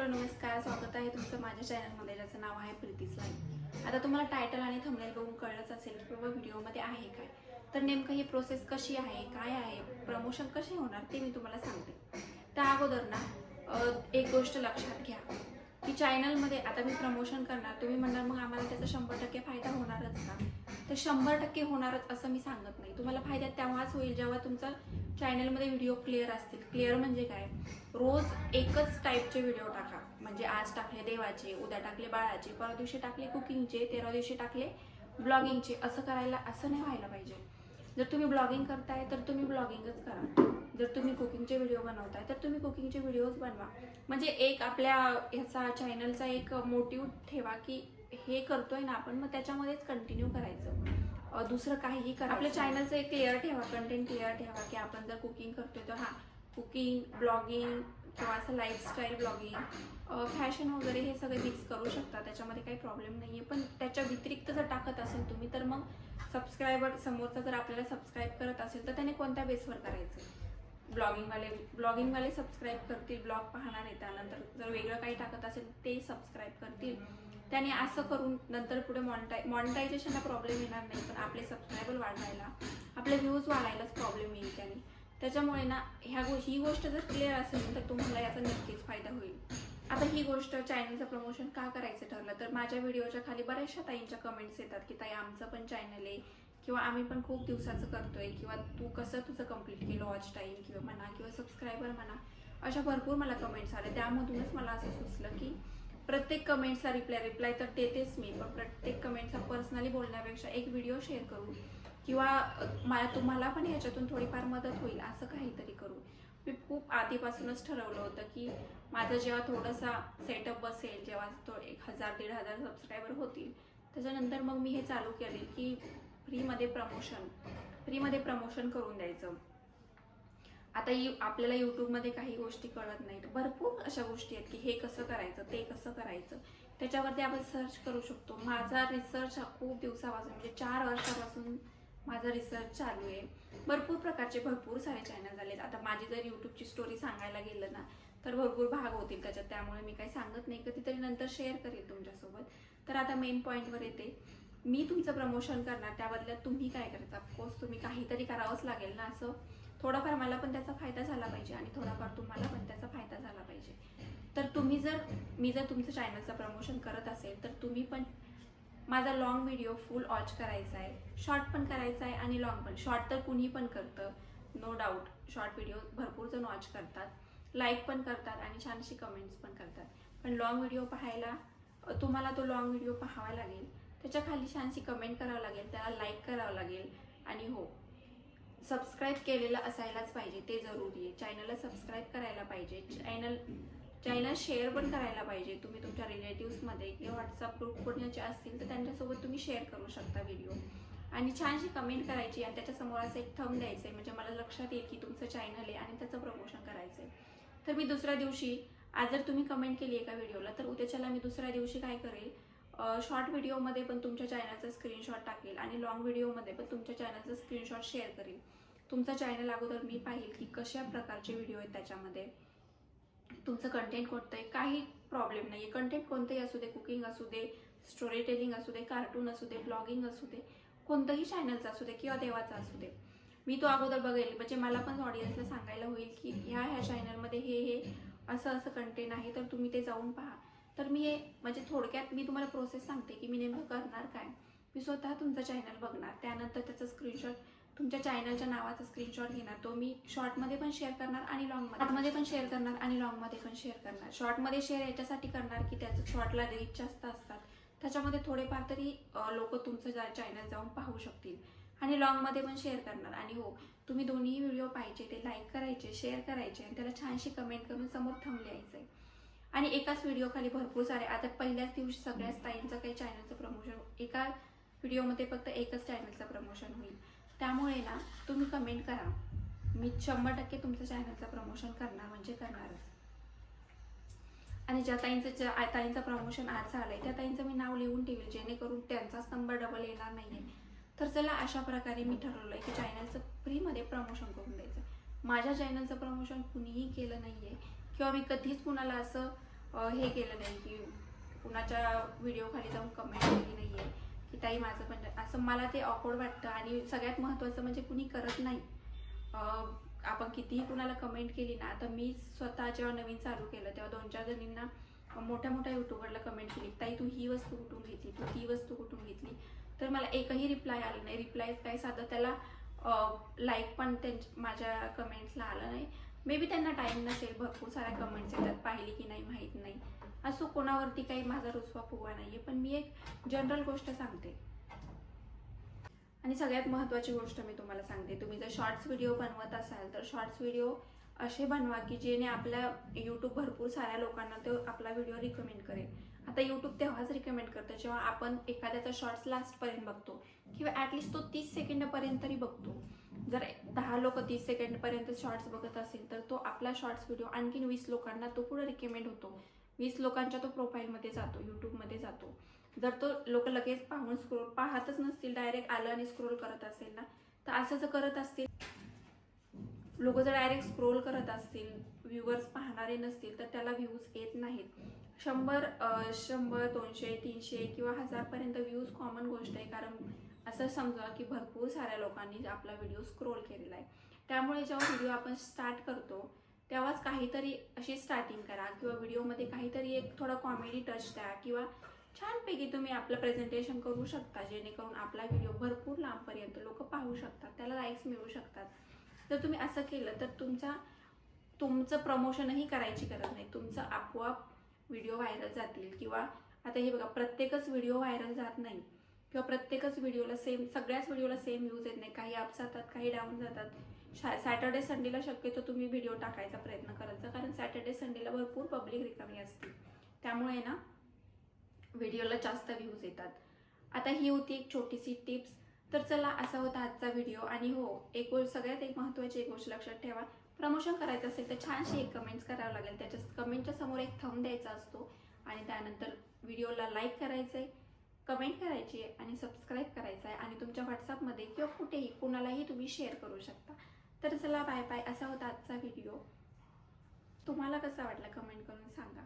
Hello नमस्कार, स्वागत आहे तुमचं माझ्या चॅनलमध्ये ज्याचं नाव आहे प्रीतीज लाईफ। आता तुम्हाला टायटल आणि थंबनेल बघून कळलंच असेल की बाबा व्हिडिओमध्ये आहे काय, तर नेमकं ही प्रोसेस कशी आहे, काय आहे, प्रमोशन कसे होणार ते मी तुम्हाला सांगते। त्या अगोदर ना एक गोष्ट लक्षात घ्या की चॅनलमध्ये आता मी प्रमोशन करणार, तुम्ही म्हणणार मग आम्हाला त्याचा 100% फायदा होणारच का? तर 100% होणारच असं मी सांगत नाही। तुम्हाला फायदा तेव्हाच होईल जेव्हा तुमचा चॅनलमध्ये व्हिडिओ क्लिअर असतील। क्लिअर म्हणजे काय, रोज एकच टाईपचे व्हिडिओ टाका, म्हणजे आज टाकले देवाचे, उद्या टाकले बाळाचे, परवा दिवशी टाकले कुकिंगचे, तेरा दिवशी टाकले ब्लॉगिंगचे। असं नाही व्हायला पाहिजे। जर तुम्ही ब्लॉगिंग करताय तर तुम्ही ब्लॉगिंगच करा, जर तुम्ही कुकिंगचे व्हिडिओ बनवताय तर तुम्ही कुकिंगचे व्हिडिओज बनवा। म्हणजे एक आपल्या ह्याचा चॅनलचा एक मोटिव्ह ठेवा की हे करतोय ना आपण, मग त्याच्यामध्येच कंटिन्यू करायचं, दुसरं काहीही करा। आपल्या चॅनलचं एक क्लिअर ठेवा, कंटेंट क्लिअर ठेवा की आपण जर कुकिंग करतोय तर कुकिंग, ब्लॉगिंग किंवा असं लाईफस्टाईल ब्लॉगिंग, फॅशन वगैरे हे सगळे मिक्स करू शकता, त्याच्यामध्ये काही प्रॉब्लेम नाही आहे। पण त्याच्या व्यतिरिक्त जर टाकत असेल तुम्ही तर मग सबस्क्रायबर समोरचा जर आपल्याला सबस्क्राईब करत असेल तर त्याने कोणत्या बेसवर करायचं? ब्लॉगिंगवाले सबस्क्राईब करतील, ब्लॉग पाहणार आहे, त्यानंतर जर वेगळं काही टाकत असेल ते सबस्क्राईब करतील। त्याने असं करून नंतर पुढे मॉनिटायझेशनला प्रॉब्लेम येणार नाही, पण आपले सबस्क्रायबर वाढवायला, आपले व्ह्यूज वाढायलाच प्रॉब्लेम येईल त्याने। त्याच्यामुळे ना ही गोष्ट जर क्लिअर असेल तर तुम्हाला याचा नक्कीच फायदा होईल। आता ही गोष्ट चॅनलचं प्रमोशन का करायचं ठरलं तर माझ्या व्हिडिओच्या खाली बऱ्याचशा ताईंच्या कमेंट्स येतात की ताई आमचं पण चॅनल आहे किंवा आम्ही पण खूप दिवसाचं करतोय, किंवा तू कसं तुझं कंप्लीट केलं वॉच टाईम किंवा म्हणा, किंवा सबस्क्रायबर म्हणा, अशा भरपूर मला कमेंट्स आल्या। त्यामधूनच मला असं सुचलं की प्रत्येक कमेंट्सला रिप्लाय तर देतेच मी, पण प्रत्येक कमेंटला पर्सनली बोलण्यापेक्षा एक व्हिडिओ शेअर करू किंवा तुम्हाला पण ह्याच्यातून थोडीफार मदत होईल असं काहीतरी करू। मी खूप आधीपासूनच ठरवलं होतं की माझं जेव्हा थोडासा सेटअप बसेल, जेव्हा तो 1000-1500 सबस्क्रायबर होतील, त्याच्यानंतर मग मी हे चालू केले की फ्रीमध्ये प्रमोशन करून द्यायचं। आता आपल्याला यूट्यूबमध्ये काही गोष्टी कळत नाहीत, भरपूर अशा गोष्टी आहेत की हे कसं करायचं, ते कसं करायचं, त्याच्यावरती आपण सर्च करू शकतो। माझा रिसर्च खूप दिवसापासून, म्हणजे 4 वर्षापासून माझा रिसर्च चालू आहे। भरपूर सारे चॅनल झालेत। आता माझी जर यूट्यूबची स्टोरी सांगायला गेलं ना तर भरपूर भाग होतील त्याच्यात, त्यामुळे मी काही सांगत नाही, कधीतरी नंतर शेअर करेल तुमच्यासोबत। तर आता मेन पॉईंटवर येते, मी तुमचं प्रमोशन करणार, त्या बदल्यात तुम्ही काय करायचं? ऑफकोर्स तुम्ही काहीतरी करावंच लागेल ना। असं थोडाफार मला पण त्याचा फायदा झाला पाहिजे आणि थोडाफार तुम्हाला पण त्याचा फायदा झाला पाहिजे। तर मी जर तुमचं चॅनलचं प्रमोशन करत असेल तर तुम्ही पण माझा लॉंग व्हिडिओ फुल वॉच करायचा आहे, शॉर्ट पण करायचा आहे आणि लॉंग पण। शॉर्ट तर कुणी पण करतं, नो डाऊट, शॉर्ट व्हिडिओ भरपूर जण वॉच करतात, लाईक पण करतात आणि छानशी कमेंट्स पण करतात। पण लॉंग व्हिडिओ पाहायला तुम्हाला तो लॉंग व्हिडिओ पाहावा लागेल, त्याच्या खाली छानशी कमेंट करावं लागेल, त्याला लाईक करावं लागेल आणि हो, सबस्क्राईब केलेलं असायलाच पाहिजे, ते जरुरी आहे। चॅनलला सबस्क्राईब करायला पाहिजे, चॅनल शेअर पण करायला पाहिजे। तुम्ही तुमच्या रिलेटिव्समध्ये किंवा व्हॉट्सअप ग्रुप कोणाचे असतील तर त्यांच्यासोबत तुम्ही शेअर करू शकता व्हिडिओ, आणि छानशी कमेंट करायची आणि त्याच्यासमोर असं एक थंब द्यायचं आहे, म्हणजे मला लक्षात येईल की तुमचं चॅनल आहे आणि त्याचं प्रमोशन करायचं आहे। तर मी दुसऱ्या दिवशी, आज जर तुम्ही कमेंट केली एका व्हिडिओला तर उद्याच्याला मी दुसऱ्या दिवशी काय करेल, शॉर्ट व्हिडिओमध्ये पण तुमच्या चॅनलचा स्क्रीनशॉट टाकेल आणि लॉंग व्हिडिओमध्ये पण तुमच्या चॅनलचा स्क्रीनशॉट शेअर करेल। तुमचा चॅनल अगोदर मी पाहिल की कशा प्रकारचे व्हिडिओ आहेत त्याच्यामध्ये, तुमचं कंटेंट कोणतं आहे, काही प्रॉब्लेम नाही आहे। कंटेंट कोणतंही असू दे, कुकिंग असू दे, स्टोरी टेलिंग असू दे, कार्टून असू दे, ब्लॉगिंग असू दे, कोणतंही चॅनलचं असू दे किंवा देवाचं असू दे, मी तो अगोदर बघेल, म्हणजे मला पण ऑडियन्सला सांगायला होईल की ह्या चॅनलमध्ये हे असं कंटेंट आहे, तर तुम्ही ते जाऊन पहा। तर मी म्हणजे थोडक्यात मी तुम्हाला प्रोसेस सांगते की मी नेमकं करणार काय। मी स्वतः तुमचं चॅनल बघणार, त्यानंतर त्याचा स्क्रीनशॉट, तुमच्या चॅनलच्या नावाचा स्क्रीनशॉट घेणार, तो मी शॉर्टमध्ये पण शेअर करणार आणि लॉंगमध्ये पण शेअर करणार। शॉर्टमध्ये शेअर याच्यासाठी करणार की त्याचं शॉर्टला रीच जास्त असतात, त्याच्यामध्ये थोडेफार तरी लोक तुमचं चॅनल जाऊन पाहू शकतील, आणि लॉंगमध्ये पण शेअर करणार। आणि हो, तुम्ही दोन्ही व्हिडिओ पाहिजे ते लाईक करायचे, शेअर करायचे आणि त्याला छानशी कमेंट करून समोर थंब लिहायचं आहे। आणि एकाच व्हिडिओ खाली भरपूर सारे, आता पहिल्याच दिवशी सगळ्याच ताईंचं काही चॅनलचं प्रमोशन, एका व्हिडिओमध्ये फक्त एकच चॅनलचं प्रमोशन होईल। त्यामुळे ना तुम्ही कमेंट करा, मी 100% तुमचं चॅनलचं प्रमोशन करणार, म्हणजे करणारच। आणि ज्या ताईंचं प्रमोशन आज झालंय त्या ताईंचं मी नाव लिहून ठेवेल, जेणेकरून त्यांचाच नंबर डबल येणार नाहीये। तर चला, अशा प्रकारे मी ठरवलंय की चॅनलचं फ्रीमध्ये प्रमोशन करून द्यायचं। माझ्या चॅनलचं प्रमोशन कुणीही केलं नाहीये किंवा मी कधीच कुणाला असं हे केलं नाही की कुणाच्या व्हिडिओ खाली जाऊन कमेंट केली नाही आहे की ताई माझं पण असं. मला ते ऑकवर्ड वाटतं. आणि सगळ्यात महत्त्वाचं म्हणजे कुणी करत नाही. आपण कितीही कुणाला कमेंट केली ना, आता मी स्वतः जेव्हा नवीन चालू केलं तेव्हा 2-4 जणींना मोठ्या मोठ्या यूट्यूबरला कमेंट केली, ताई तू ही वस्तू कुठून घेतली, तू ती वस्तू कुठून घेतली. तर मला एकही रिप्लाय आला नाही. रिप्लाय काय साधं त्याला लाईक पण माझ्या कमेंट्सला आलं नाही. मे बी त्यांना टाईम नसेल, भरपूर साऱ्या कमेंट्स येतात, पाहिली की नाही माहीत नाही. असो, कोणावरती काही माझा रुसवा फुगवा नाही आहे, पण मी एक जनरल गोष्ट सांगते. आणि सगळ्यात महत्त्वाची गोष्ट मी तुम्हाला सांगते, तुम्ही जर शॉर्ट्स व्हिडिओ बनवत असाल तर शॉर्ट्स व्हिडिओ असे बनवा की जेणे आपल्या यूट्यूब भरपूर साऱ्या लोकांना तो आपला व्हिडिओ रिकमेंड करेल. आता यूट्यूब तेव्हाच रिकमेंड करतं जेव्हा आपण एखाद्याचा शॉर्ट्स लास्टपर्यंत बघतो किंवा ॲटलिस्ट तो 30 सेकंडपर्यंत तरी बघतो. जर 10 लोक 30 सेकंडपर्यंत शॉर्ट्स बघत असेल तर तो आपला शॉर्ट्स व्हिडिओ आणखीन 20 लोकांना तो पुढे रिकमेंड होतो. 20 लोकांच्या तो प्रोफाईलमध्ये जातो, यूट्यूबमध्ये जातो. जर तो लोक लगेच पाहून पाहतच नसतील, डायरेक्ट आलं आणि स्क्रोल करत असेल ना, तर असं जर करत असतील लोक, जर डायरेक्ट स्क्रोल करत असतील, व्ह्यूवर्स पाहणारे नसतील तर त्याला व्ह्यूज येत नाहीत. 100, 200, 300 किंवा 1000पर्यंत व्ह्यूज कॉमन गोष्ट आहे. कारण असं समजा की भरपूर साऱ्या लोकांनी आपला व्हिडिओ स्क्रोल केलेला आहे. त्यामुळे जेव्हा व्हिडिओ आपण स्टार्ट करतो तेव्हाच काहीतरी अशी स्टार्टिंग करा किंवा व्हिडिओमध्ये काहीतरी एक थोडा कॉमेडी टच द्या किंवा छानपैकी तुम्ही आपलं प्रेझेंटेशन करू शकता, जेणेकरून आपला व्हिडिओ भरपूर लांबपर्यंत लोक पाहू शकतात, त्याला लाईक्स मिळू शकतात. जर तुम्ही असं केलं तर तुमचं प्रमोशनही करायची गरज नाही. तुमचं आपोआप व्हिडिओ व्हायरल जातील. किंवा आता हे बघा, प्रत्येकच व्हिडिओ व्हायरल जात नाही किंवा प्रत्येकच व्हिडिओला सगळ्याच व्हिडिओला सेम व्ह्यूज येत नाही. काही अप जातात, काही डाऊन जातात. सॅटर्डे संडेला शक्यतो तुम्ही व्हिडिओ टाकायचा प्रयत्न करत जा, कारण सॅटर्डे संडेला भरपूर पब्लिक रिकामी असते. त्यामुळे ना व्हिडिओला जास्त व्ह्यूज येतात. आता ही होती एक छोटीशी टिप्स. तर चला, असा होता आजचा व्हिडिओ. आणि हो, सगळ्यात एक महत्त्वाची एक गोष्ट लक्षात ठेवा, प्रमोशन करायचं असेल तर छानशी एक कमेंट्स करावं लागेल. त्याच्या कमेंटच्या समोर एक थंब द्यायचा असतो आणि त्यानंतर व्हिडिओला लाईक करायचं आहे, कमेंट करायची आहे आणि सबस्क्राईब करायचं आहे. आणि तुमच्या व्हॉट्सअपमध्ये किंवा कुठेही कोणालाही तुम्ही शेअर करू शकता. तर चला, बाय बाय. असा होता आजचा व्हिडिओ. तुम्हाला कसा वाटला कमेंट करून सांगा.